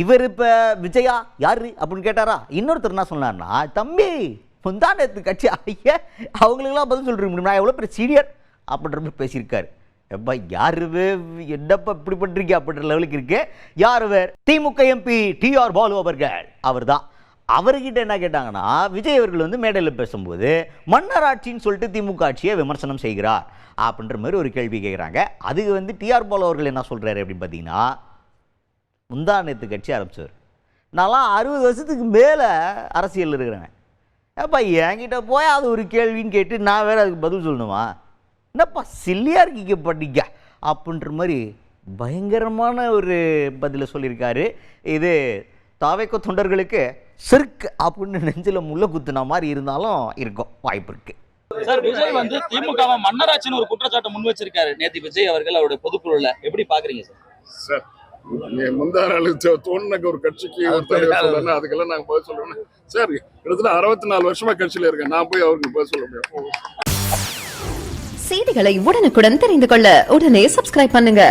இவர் இப்போ விஜயா யாரு அப்படின்னு கேட்டாரா? இன்னொருத்தர் என்ன சொன்னார்னா, தம்பி முந்தானத்து கட்சி ஐயா அவங்களுக்கெல்லாம் பதில் சொல்கிறீங்க, நான் எவ்வளோ பெரிய சீனியர் அப்படின்ற மாதிரி பேசியிருக்காரு. எப்பா யாருவே என்னப்பா இப்படி பண்ணுறீங்க அப்படின்ற லெவலுக்கு இருக்கு. யார் வேறு? திமுக எம்பி டிஆர் பாலு அவர்கள். அவர் தான். அவர்கிட்ட என்ன கேட்டாங்கன்னா, விஜய் அவர்கள் வந்து மேடையில் பேசும்போது மன்னராட்சின்னு சொல்லிட்டு திமுக ஆட்சியை விமர்சனம் செய்கிறார் அப்படின்ற மாதிரி ஒரு கேள்வி கேட்குறாங்க. அதுக்கு வந்து டிஆர் பாலு அவர்கள் என்ன சொல்கிறாரு அப்படின்னு பார்த்தீங்கன்னா, முந்தானத்து கட்சி ஆரம்பிச்சவர், நான்லாம் 60 வருஷத்துக்கு மேலே அரசியல் இருக்கிறேன். ஏப்பா என்கிட்ட போய் அது ஒரு கேள்வின்னு கேட்டு நான் வேறு அதுக்கு பதில் சொல்லணுமா? என்னப்பா சில்லியாக இருக்கீங்க பண்ணிக்க அப்படின்ற மாதிரி பயங்கரமான ஒரு பதிலை சொல்லியிருக்காரு. இது தாவேக்கோ தொண்டர்களுக்கு சிறுக்கு அப்படின்னு நெஞ்சில் முள்ள குத்துன மாதிரி இருந்தாலும் இருக்கும் வாய்ப்பு இருக்கு. சார், விஜய் வந்து திமுகவை மன்னராட்சின்னு ஒரு குற்றச்சாட்டை முன் வச்சிருக்காரு நேற்று விஜய் அவர்கள் அவருடைய பொதுக்குழுல. எப்படி பாக்குறீங்க சார்? சார் முந்தான தோணுனக்கு ஒரு கட்சிக்கு ஒரு தலைவர் சொல்லணும், அதுக்கெல்லாம் நாங்கள் பதில் சொல்லணும் சார். கிட்டத்தட்ட 64 வருஷமா கட்சியில இருக்கேன், நான் போய் அவருக்கு பதில் சொல்ல முடியும். செய்திகளை உடனுக்குடன் தெரிந்து கொள்ள உடனே சப்ஸ்கிரைப் பண்ணுங்க.